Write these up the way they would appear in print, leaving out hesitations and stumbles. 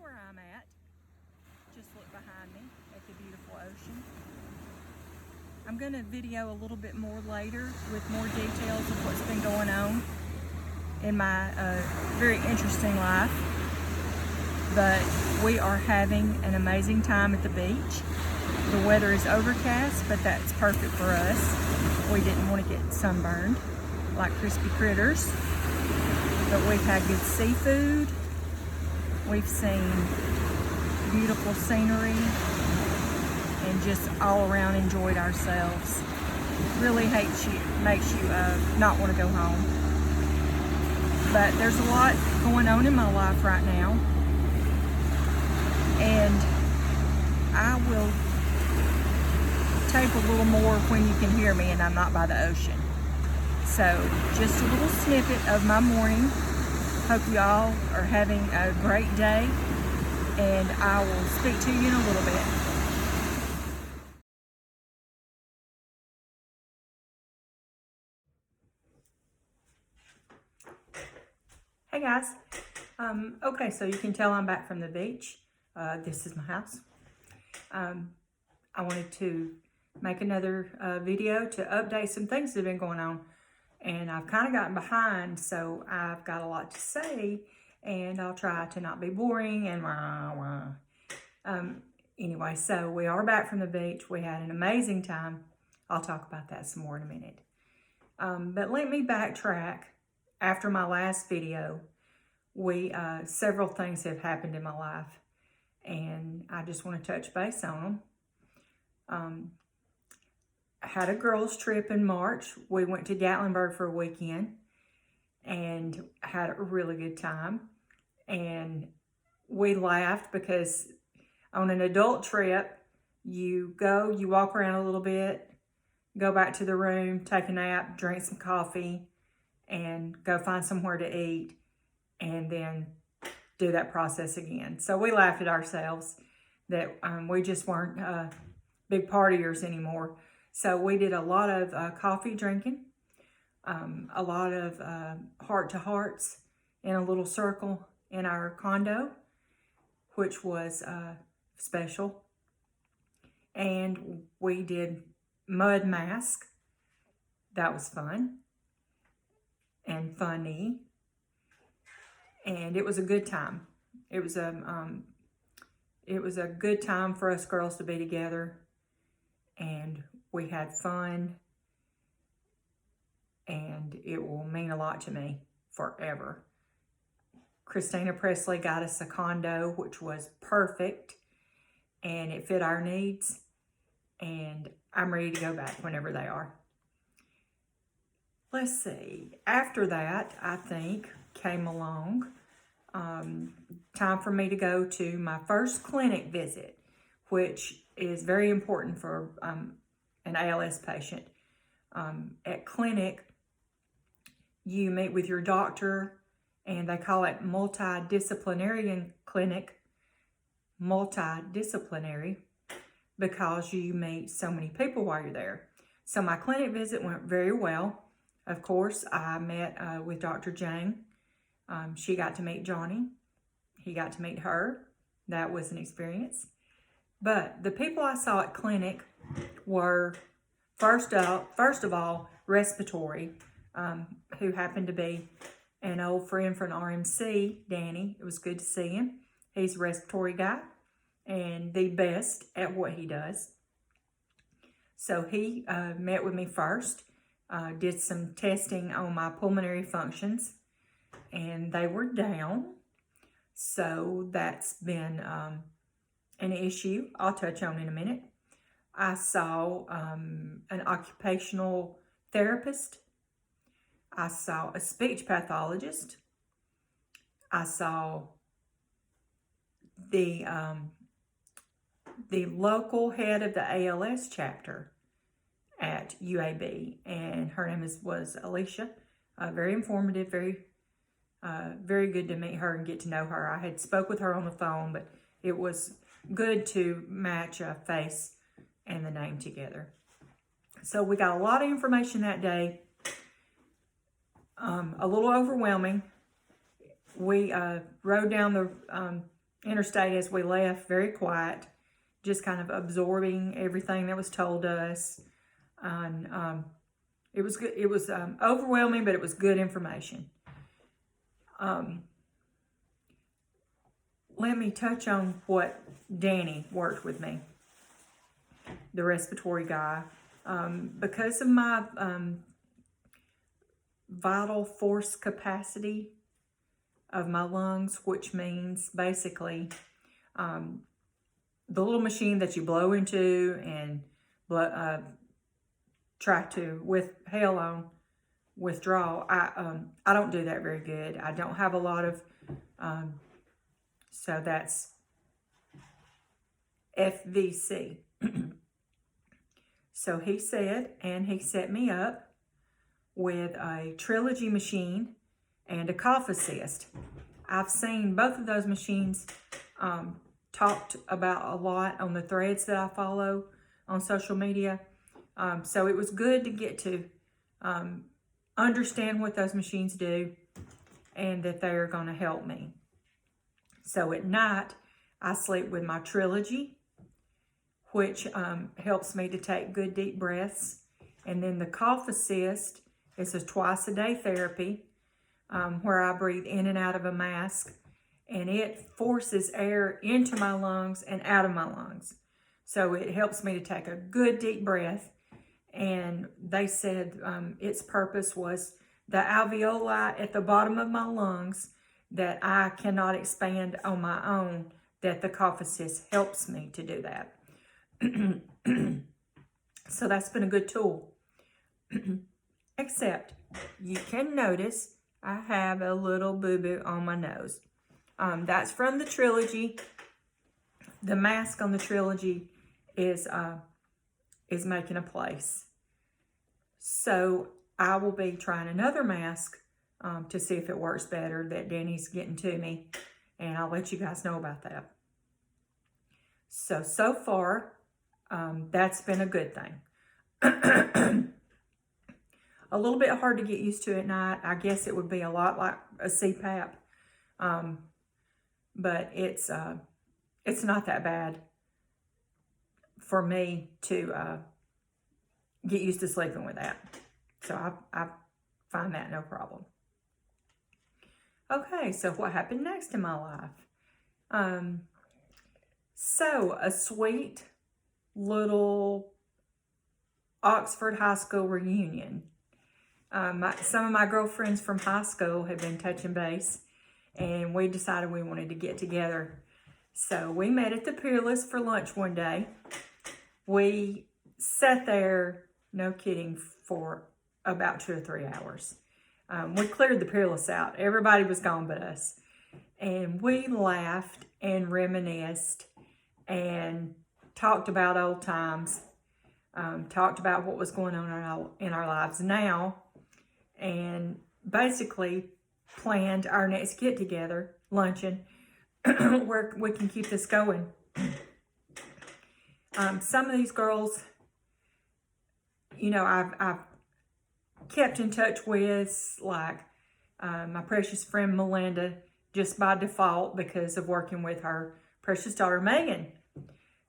where I'm at. Just look behind me at the beautiful ocean. I'm going to video a little bit more later with more details of what's been going on in my very interesting life. But we are having an amazing time at the beach. The weather is overcast, but that's perfect for us. We didn't want to get sunburned like crispy critters. But we've had good seafood. We've seen beautiful scenery and just all around enjoyed ourselves. Really makes you not want to go home. But there's a lot going on in my life right now, and I will tape a little more when you can hear me and I'm not by the ocean. So just a little snippet of my morning. Hope you all are having a great day, and I will speak to you in a little bit. Hey guys. Okay, so you can tell I'm back from the beach. This is my house. I wanted to make another video to update some things that have been going on. And I've kind of gotten behind, so I've got a lot to say, and I'll try to not be boring and anyway, so we are back from the beach. We had an amazing time. I'll talk about that some more in a minute. But let me backtrack. After my last video, several things have happened in my life, and I just want to touch base on them. I had a girls' trip in March. We went to Gatlinburg for a weekend and had a really good time. And we laughed because on an adult trip, you go, you walk around a little bit, go back to the room, take a nap, drink some coffee, and go find somewhere to eat, and then do that process again. So we laughed at ourselves that we just weren't big partiers anymore. So we did a lot of coffee drinking, a lot of heart-to-hearts in a little circle in our condo, which was special. And we did mud mask. That was fun and funny. And it was a good time. It was a good time for us girls to be together. And we had fun, and it will mean a lot to me forever. Christina Presley got us a condo, which was perfect, and it fit our needs, and I'm ready to go back whenever they are. Let's see. After that, I think, came along time for me to go to my first clinic visit, which is very important for an ALS patient. At clinic, you meet with your doctor, and they call it multidisciplinary clinic, multidisciplinary, because you meet so many people while you're there. So my clinic visit went very well. Of course, I met with Dr. Jane. She got to meet Johnny. He got to meet her. That was an experience. But the people I saw at clinic were, first of all, respiratory, who happened to be an old friend from RMC, Danny. It was good to see him. He's a respiratory guy and the best at what he does. So he met with me first, did some testing on my pulmonary functions, and they were down. So that's been an issue I'll touch on in a minute. I saw an occupational therapist. I saw a speech pathologist. I saw the local head of the ALS chapter at UAB, and her name was Alicia. Very informative, very good to meet her and get to know her. I had spoke with her on the phone, but it was good to match a face and the name together. So we got a lot of information that day. A little overwhelming. We rode down the interstate as we left, very quiet, just kind of absorbing everything that was told to us. And it was good. It was overwhelming, but it was good information. Let me touch on what Danny worked with me, the respiratory guy. Because of my vital force capacity of my lungs, which means basically the little machine that you blow into and try to withdraw. I don't do that very good. I don't have a lot of, so that's FVC. So he said, and he set me up with a Trilogy machine and a Cough Assist. I've seen both of those machines talked about a lot on the threads that I follow on social media. So it was good to get to understand what those machines do and that they are going to help me. So at night, I sleep with my Trilogy, which helps me to take good deep breaths. And then the Cough Assist is a twice-a-day therapy where I breathe in and out of a mask, and it forces air into my lungs and out of my lungs. So it helps me to take a good deep breath. And they said its purpose was the alveoli at the bottom of my lungs that I cannot expand on my own, that the Cough Assist helps me to do that. So that's been a good tool. Except you can notice I have a little boo-boo on my nose. That's from the Trilogy. The mask on the Trilogy is making a place. So I will be trying another mask to see if it works better that Danny's getting to me. And I'll let you guys know about that. So far, that's been a good thing. A little bit hard to get used to at night. I guess it would be a lot like a CPAP. But it's not that bad for me to get used to sleeping with that. So I find that no problem. Okay, so what happened next in my life? So a sweet little Oxford High School reunion. Some of my girlfriends from high school have been touching base, and we decided we wanted to get together. So we met at the Peerless for lunch one day. We sat there, no kidding, for about 2 or 3 hours. We cleared the Peerless out. Everybody was gone but us. And we laughed and reminisced and talked about old times, talked about what was going on in our lives now, and basically planned our next get-together, luncheon, where we can keep this going. Some of these girls, you know, I've kept in touch with, like my precious friend Melinda, just by default because of working with her precious daughter Megan.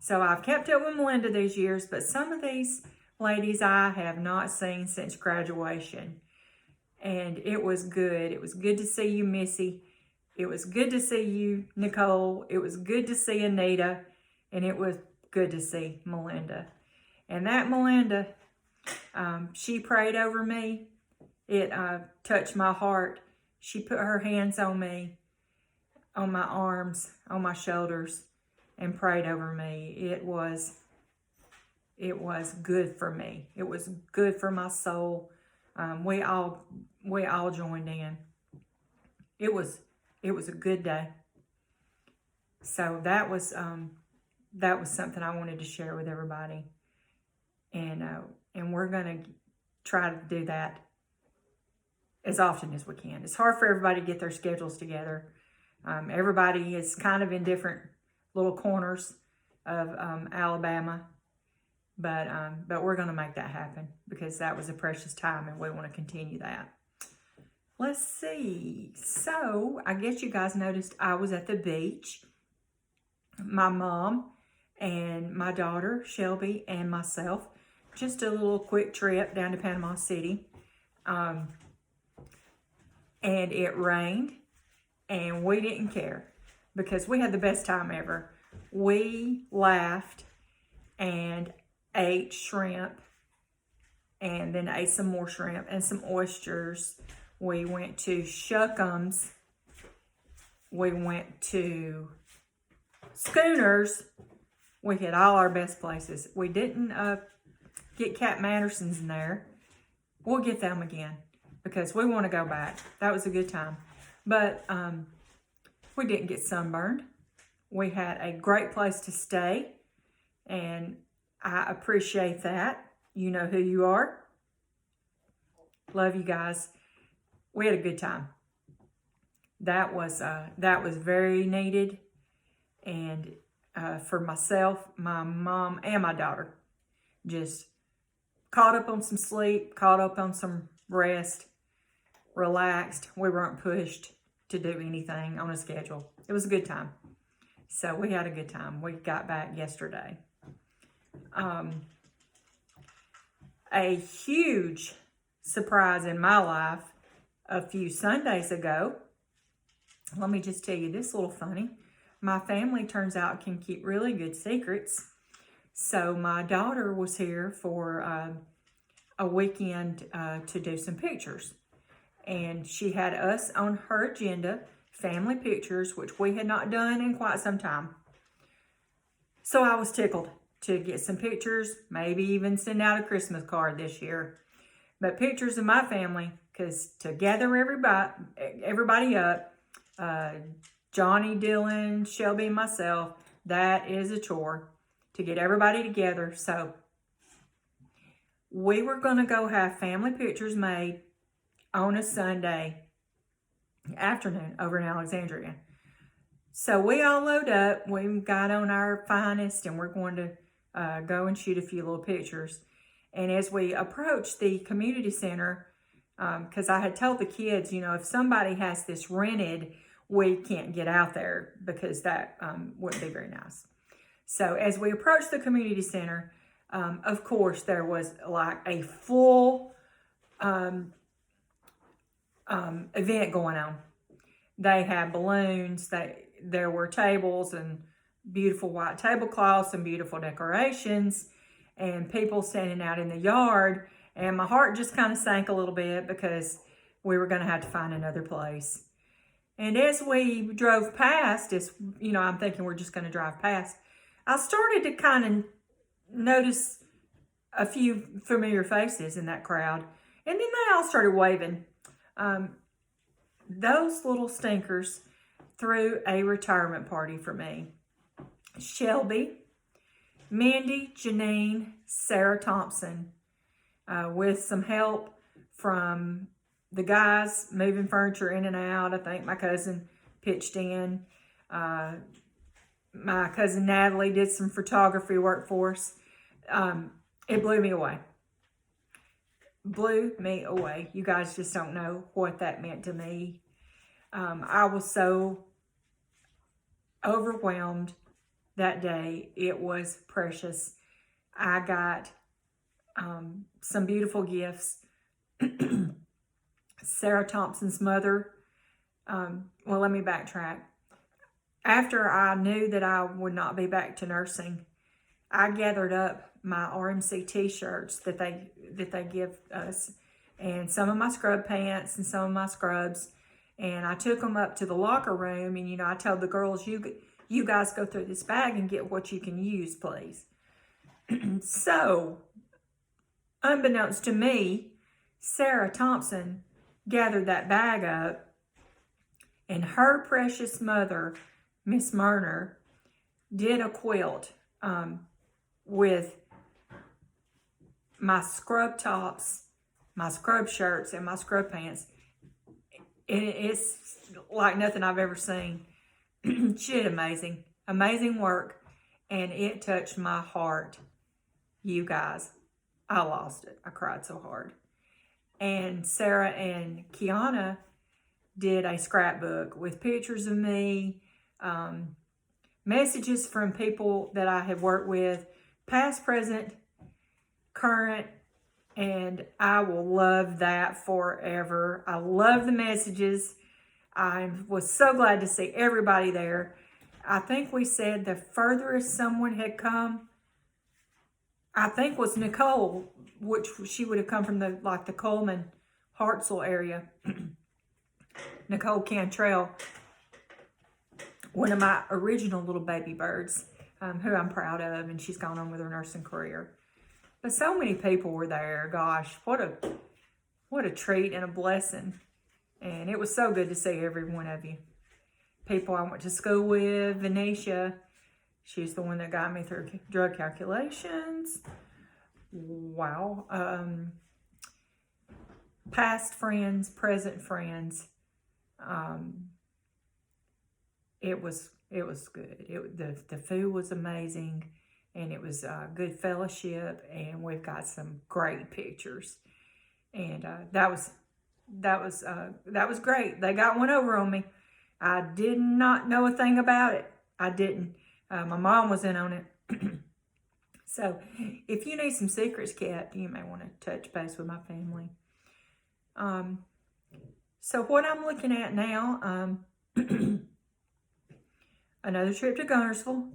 So I've kept up with Melinda these years, but some of these ladies I have not seen since graduation. And it was good. It was good to see you, Missy. It was good to see you, Nicole. It was good to see Anita. And it was good to see Melinda. And that Melinda, she prayed over me. It touched my heart. She put her hands on me, on my arms, on my shoulders, and prayed over me. It was good for me. It was good for my soul. We all joined in. It was a good day. So that was something I wanted to share with everybody, and we're gonna try to do that as often as we can. It's hard for everybody to get their schedules together. Everybody is kind of in different little corners of Alabama. But we're going to make that happen because that was a precious time and we want to continue that. Let's see. So I guess you guys noticed I was at the beach my mom and my daughter, Shelby, and myself. Just a little quick trip down to Panama City. And it rained, and we didn't care because we had the best time ever. We laughed and ate shrimp, and then ate some more shrimp and some oysters. We went to Shuckums. We went to Schooners. We hit all our best places. We didn't get Cat Manderson's in there. We'll get them again because we want to go back. That was a good time. But we didn't get sunburned. We had a great place to stay, and I appreciate that. You know who you are. Love you guys. We had a good time. That was very needed, and for myself, my mom, and my daughter, just caught up on some sleep, caught up on some rest, relaxed. We weren't pushed to do anything on a schedule. It was a good time. So we had a good time. We got back yesterday. A huge surprise in my life a few Sundays ago. Let me just tell you this little funny. My family, turns out, can keep really good secrets. So my daughter was here for a weekend to do some pictures. And she had us on her agenda, family pictures, which we had not done in quite some time. So I was tickled to get some pictures, maybe even send out a Christmas card this year. But pictures of my family, because to gather everybody up, Johnny, Dylan, Shelby, and myself, that is a chore to get everybody together. So we were going to go have family pictures made on a Sunday afternoon over in Alexandria. So we all load up. We got on our finest, and we're going to go and shoot a few little pictures. And as we approached the community center, because I had told the kids, you know, if somebody has this rented, we can't get out there because that wouldn't be very nice. So as we approached the community center, of course, there was like a full event going on. They had balloons, there were tables and beautiful white tablecloths and beautiful decorations and people standing out in the yard. And my heart just kind of sank a little bit because we were going to have to find another place. And as we drove past, I'm thinking we're just going to drive past, I started to kind of notice a few familiar faces in that crowd. And then they all started waving. Those little stinkers threw a retirement party for me. Shelby, Mandy, Janine, Sarah Thompson, with some help from the guys moving furniture in and out. I think my cousin pitched in. My cousin Natalie did some photography work for us. It blew me away. Blew me away. You guys just don't know what that meant to me. I was so overwhelmed that day. It was precious. I got some beautiful gifts. Sarah Thompson's mother. Well, let me backtrack. After I knew that I would not be back to nursing, I gathered up my RMC t-shirts that they give us, and some of my scrub pants and some of my scrubs, and I took them up to the locker room. And I told the girls, you guys go through this bag and get what you can use, please. So, unbeknownst to me, Sarah Thompson gathered that bag up, and her precious mother, Miss Murner, did a quilt with my scrub tops, my scrub shirts, and my scrub pants. It's like nothing I've ever seen. She did amazing work, and it touched my heart. You guys, I lost it. I cried so hard. And Sarah and Kiana did a scrapbook with pictures of me, messages from people that I have worked with, past, present, current, and I will love that forever. I love the messages. I was so glad to see everybody there. I think we said the furthest someone had come, I think, was Nicole, which she would have come from the Coleman, Hartselle area. Nicole Cantrell, one of my original little baby birds, who I'm proud of, and she's gone on with her nursing career. But so many people were there. Gosh, what a treat and a blessing. And it was so good to see every one of you. People I went to school with, Venetia, she's the one that got me through drug calculations. Wow. Past friends, present friends. It was good. The food was amazing, and it was good fellowship, and we've got some great pictures. And that was great. They got one over on me. I did not know a thing about it. I didn't. My mom was in on it. So if you need some secrets kept, you may want to touch base with my family. So what I'm looking at now, another trip to Guntersville.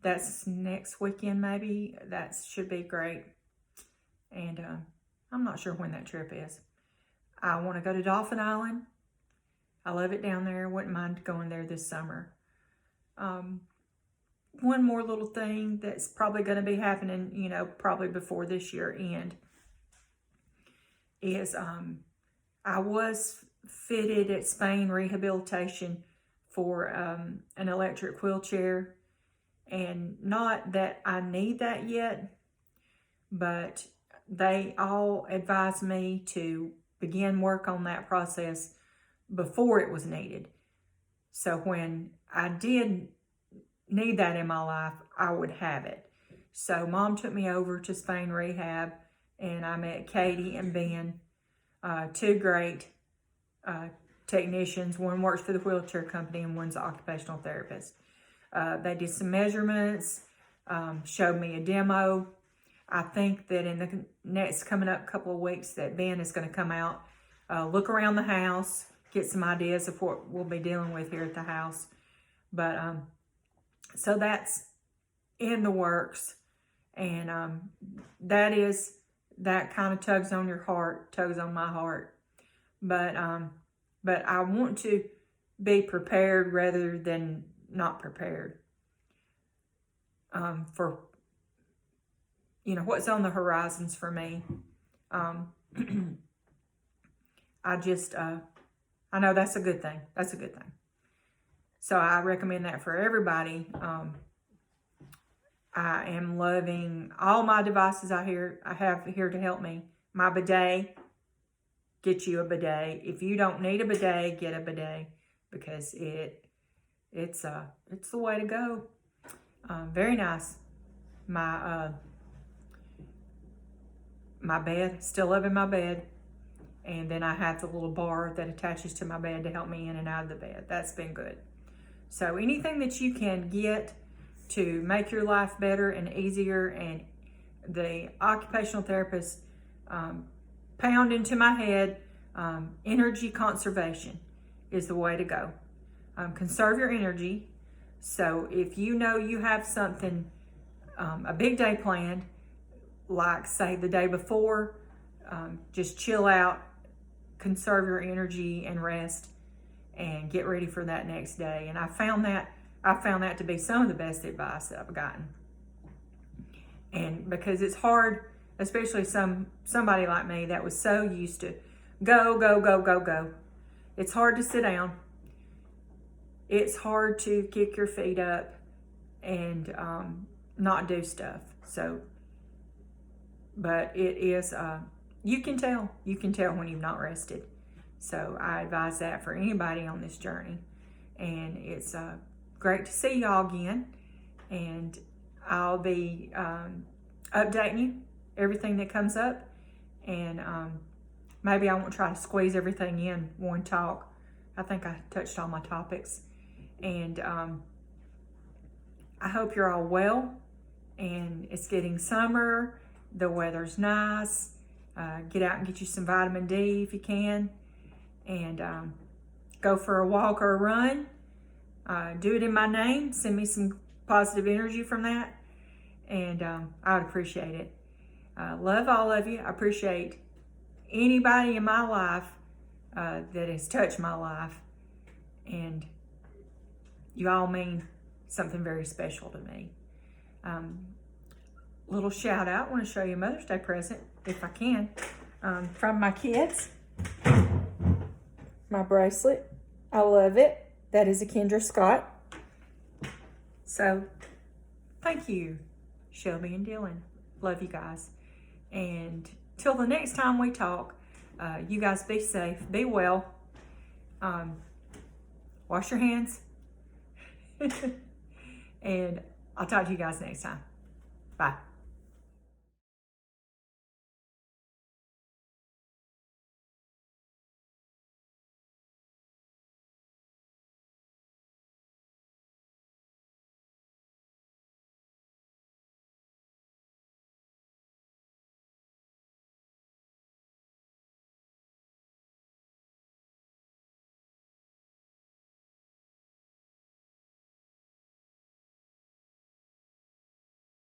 That's next weekend, maybe. That should be great. And I'm not sure when that trip is. I want to go to Dauphin Island. I love it down there. Wouldn't mind going there this summer. One more little thing that's probably going to be happening, probably before this year end, is I was fitted at Spain Rehabilitation for an electric wheelchair. And not that I need that yet, but they all advised me to begin work on that process before it was needed. So when I did need that in my life, I would have it. So Mom took me over to Spain Rehab, and I met Katie and Ben, two great technicians. One works for the wheelchair company and one's an occupational therapist. They did some measurements, showed me a demo. I think that in the next coming up couple of weeks that Ben is going to come out, look around the house, get some ideas of what we'll be dealing with here at the house. But so that's in the works, and that kind of tugs on your heart, tugs on my heart. But I want to be prepared rather than not prepared for what's on the horizons for me. I know that's a good thing. That's a good thing. So I recommend that for everybody. I am loving all my devices I have here to help me. My bidet, get you a bidet. If you don't need a bidet, get a bidet, because it's the way to go. Very nice. My bed, still loving my bed. And then I have the little bar that attaches to my bed to help me in and out of the bed. That's been good. So anything that you can get to make your life better and easier, and the occupational therapist pound into my head, energy conservation is the way to go. Conserve your energy. So if you know you have something, a big day planned, like say the day before, just chill out, conserve your energy and rest, and get ready for that next day. And I found that to be some of the best advice that I've gotten. And because it's hard, especially somebody like me that was so used to go. It's hard to sit down. It's hard to kick your feet up and not do stuff. So, but it is, you can tell when you've not rested. So I advise that for anybody on this journey. And it's great to see y'all again. And I'll be updating you everything that comes up. And maybe I won't try to squeeze everything in one talk. I think I touched all my topics. And I hope you're all well, and it's getting summer. The weather's nice. Get out and get you some vitamin D if you can, and go for a walk or a run. Do it in my name. Send me some positive energy from that, and I would appreciate it. Love all of you. I appreciate anybody in my life that has touched my life, and you all mean something very special to me. Little shout out. I want to show you a Mother's Day present, if I can, from my kids. My bracelet. I love it. That is a Kendra Scott. So, thank you, Shelby and Dylan. Love you guys. And till the next time we talk, you guys be safe, be well, wash your hands, and I'll talk to you guys next time. Bye.